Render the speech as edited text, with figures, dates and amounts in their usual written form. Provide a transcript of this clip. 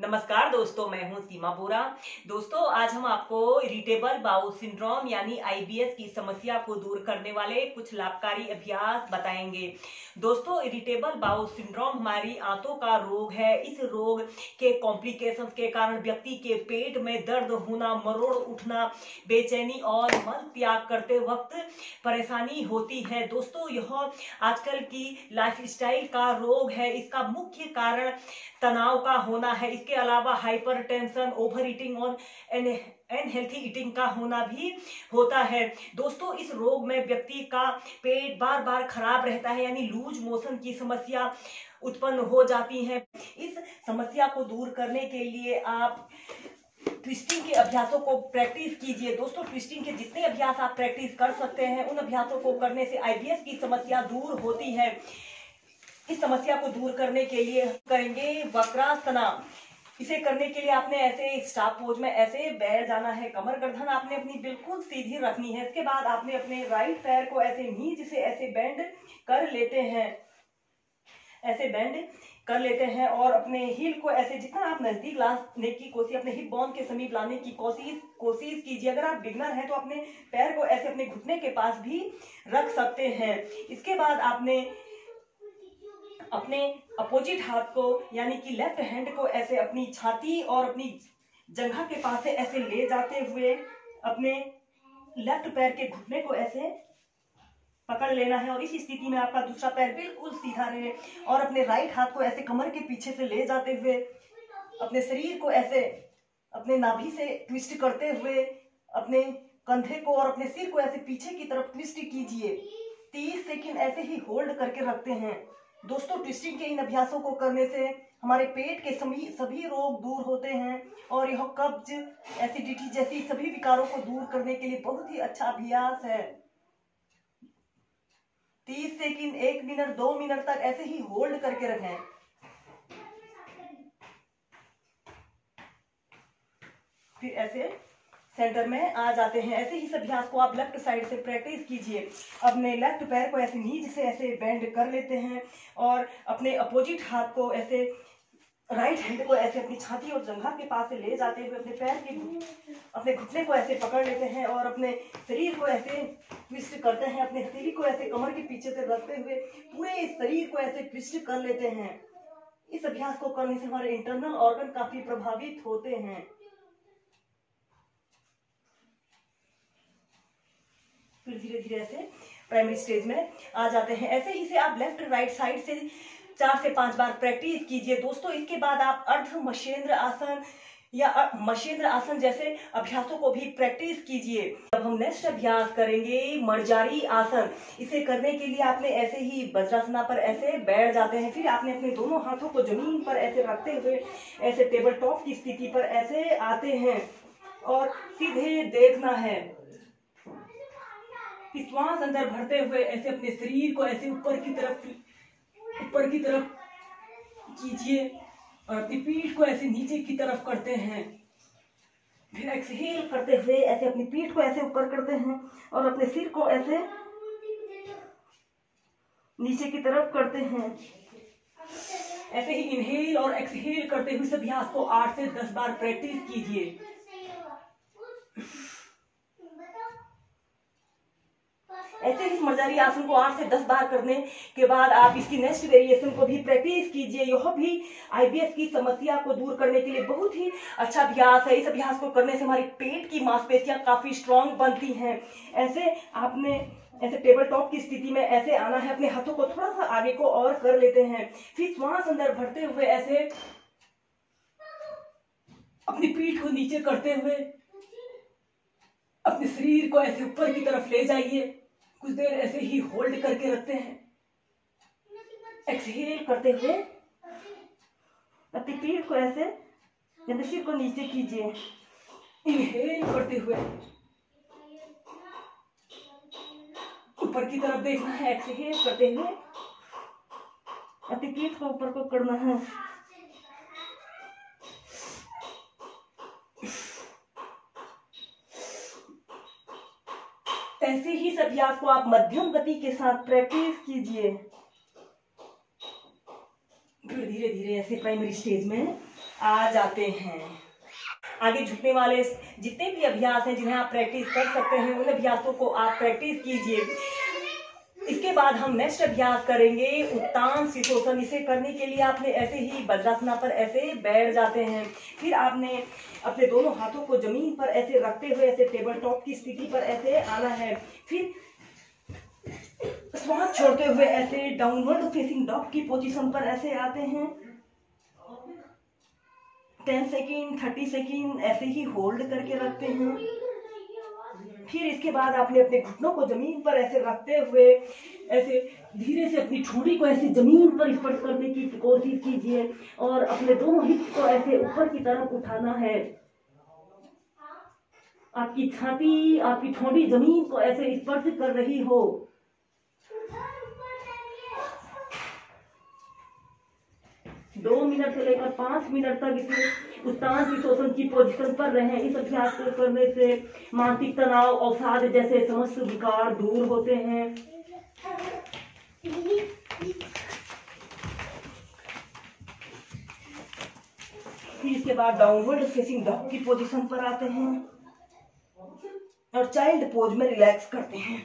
नमस्कार दोस्तों, मैं हूं सीमा बोरा। दोस्तों, आज हम आपको इरिटेबल बाउल सिंड्रोम यानी आईबीएस की समस्या को दूर करने वाले कुछ लाभकारी अभ्यास बताएंगे। दोस्तों, इरिटेबल बाउल सिंड्रोम हमारी आंतों का रोग है। इस रोग के कॉम्प्लिकेशंस के कारण व्यक्ति के पेट में दर्द होना, मरोड़ उठना, बेचैनी और मल त्याग करते वक्त परेशानी होती है। दोस्तों, यह आजकल की लाइफस्टाइल का रोग है। इसका मुख्य कारण तनाव का होना है। इसके अलावा हाइपरटेंशन, ओवर ईटिंग और अनहेल्थी ईटिंग का होना भी होता है। दोस्तों, इस रोग में व्यक्ति का पेट बार बार खराब रहता है, यानी लूज मोशन की समस्या उत्पन्न हो जाती है। इस समस्या को दूर करने के लिए आप ट्विस्टिंग के अभ्यासों को प्रैक्टिस कीजिए। दोस्तों, ट्विस्टिंग के जितने अभ्यास आप प्रैक्टिस कर सकते हैं, उन अभ्यासों को करने से आईबीएस की समस्या दूर होती है। इस समस्या को दूर करने के लिए करेंगे वक्रासना। इसे करने के लिए आपने ऐसे स्टाफ पोज में ऐसे बैठ जाना है। कमर गर्दन आपने अपनी बिल्कुल सीधी रखनी है। इसके बाद आपने अपने राइट पैर को ऐसे नीचे से ऐसे बेंड कर लेते हैं, ऐसे बेंड कर लेते हैं और अपने हील को ऐसे जितना आप नजदीक लाने की कोशिश, अपने हिप बोन के समीप लाने की कोशिश कीजिए। अगर आप बिगनर हैं तो अपने पैर को ऐसे अपने घुटने के पास भी रख सकते हैं। इसके बाद आपने अपने अपोजिट हाथ को यानी कि लेफ्ट हैंड को ऐसे अपनी छाती और अपनी जंघा के पास से ऐसे ले जाते हुए अपने लेफ्ट पैर के घुटने को ऐसे पकड़ लेना है और इस स्थिति में आपका दूसरा पैर बिल्कुल सीधा रहे और अपने राइट हाथ को ऐसे कमर के पीछे से ले जाते हुए अपने शरीर को ऐसे अपने नाभि से ट्विस्ट करते हुए अपने कंधे को और अपने सिर को ऐसे पीछे की तरफ ट्विस्ट कीजिए। 30 सेकंड ऐसे ही होल्ड करके रखते हैं। दोस्तों, ट्विस्टिंग के इन अभ्यासों को करने से हमारे पेट के सभी रोग दूर होते हैं और यह कब्ज, एसिडिटी जैसी सभी विकारों को दूर करने के लिए बहुत ही अच्छा अभ्यास है। 30 सेकंड, 1 मिनट, 2 मिनट तक ऐसे ही होल्ड करके रखें। फिर ऐसे सेंटर में आ जाते हैं। ऐसे ही इस अभ्यास को आप लेफ्ट साइड से प्रैक्टिस कीजिए। अपने लेफ्ट पैर को ऐसे नीचे से ऐसे बेंड कर लेते हैं और अपने अपोजिट हाथ को ऐसे, राइट हैंड को ऐसे अपनी छाती और जंघा के पास से ले जाते हुए अपने पैर के अपने घुटने को ऐसे पकड़ लेते हैं और अपने शरीर को ऐसे ट्विस्ट करते हैं। अपने हथेली को ऐसे कमर के पीछे से रखते हुए पूरे शरीर को ऐसे ट्विस्ट कर लेते हैं। इस अभ्यास को करने से हमारे इंटरनल ऑर्गन काफी प्रभावित होते हैं। फिर धीरे धीरे ऐसे प्राइमरी स्टेज में आ जाते हैं। ऐसे ही से आप लेफ्ट राइट साइड से 4 से 5 बार प्रैक्टिस कीजिए। दोस्तों, इसके बाद आप अर्ध मशेंद्र आसन या मशेंद्र आसन जैसे अभ्यासों को भी प्रैक्टिस कीजिए। अब हम नेक्स्ट अभ्यास करेंगे मर्जारी आसन। इसे करने के लिए आपने ऐसे ही वज्रासना पर ऐसे बैठ जाते हैं। फिर आपने अपने दोनों हाथों को जमीन पर ऐसे रखते हुए ऐसे टेबल टॉप की स्थिति पर ऐसे आते हैं और सीधे देखना है। श्वास अंदर भरते हुए ऐसे अपने शरीर को ऐसे ऊपर की तरफ कीजिए और अपनी पीठ को ऐसे नीचे की तरफ करते हैं। फिर एक्सहेल करते हुए ऐसे अपनी पीठ को ऐसे ऊपर करते हैं और अपने सिर को ऐसे नीचे की तरफ करते हैं। ऐसे ही इनहेल और एक्सहेल करते हुए इस अभ्यास को 8 से 10 बार प्रैक्टिस कीजिए। ऐसे इस मर्जारी आसन को 8 से 10 बार करने के बाद आप इसकी नेक्स्ट वेरिएशन को भी प्रैक्टिस कीजिए। यह भी आईबीएस की समस्या को दूर करने के लिए बहुत ही अच्छा अभ्यास है। इस अभ्यास को करने से हमारी पेट की मांसपेशियां काफी स्ट्रांग बनती हैं। ऐसे आपने ऐसे टेबल टॉप की स्थिति में ऐसे आना है। अपने हाथों को थोड़ा सा आगे को और कर लेते हैं। फिर श्वास अंदर भरते हुए ऐसे अपनी पीठ को नीचे करते हुए अपने शरीर को ऐसे ऊपर की तरफ ले जाइए। कुछ देर ऐसे ही होल्ड करके रखते हैं। एक्सहेल करते हुए अपनी पीठ को ऐसे सिर को नीचे कीजिए। इनहेल करते हुए ऊपर की तरफ देखना है। एक्सहेल करते हुए अपनी पीठ को ऊपर को करना है। ऐसे ही इस अभ्यास को आप मध्यम गति के साथ प्रैक्टिस कीजिए। फिर धीरे धीरे ऐसे प्राइमरी स्टेज में आ जाते हैं। आगे झुकने वाले जितने भी अभ्यास हैं जिन्हें आप प्रैक्टिस कर सकते हैं, उन अभ्यासों को आप प्रैक्टिस कीजिए। इसके बाद हम नेक्स्ट अभ्यास करेंगे उत्तान शीर्षोत्तम। इसे करने के लिए आपने ऐसे ही वज्रासना पर ऐसे बैठ जाते हैं। फिर आपने अपने दोनों हाथों को जमीन पर ऐसे रखते हुए ऐसे टेबल टॉप की स्थिति पर ऐसे आना है। फिर श्वास छोड़ते हुए ऐसे डाउनवर्ड फेसिंग डॉग की पोजीशन पर ऐसे आते हैं। 10 सेकेंड 30 सेकेंड ऐसे ही होल्ड करके रखते हैं। फिर इसके बाद आपने अपने घुटनों को जमीन पर ऐसे रखते हुए ऐसे धीरे से अपनी ठोड़ी को ऐसे जमीन पर स्पर्श करने की कोशिश कीजिए और अपने दोनों हिप्स को ऐसे ऊपर की तरफ उठाना है। आपकी छाती, आपकी ठोड़ी जमीन को ऐसे स्पर्श कर रही हो। दो मिनट से लेकर 5 मिनट तक इसे उत्तान शीर्षोत्तम की पोजीशन पर रहें। इस अभ्यास को करने से मानसिक तनाव, अवसाद जैसे समस्त विकार दूर होते हैं। फिर इसके बाद डाउनवर्ड फेसिंग डॉग की पोजीशन पर आते हैं और चाइल्ड पोज में रिलैक्स करते हैं।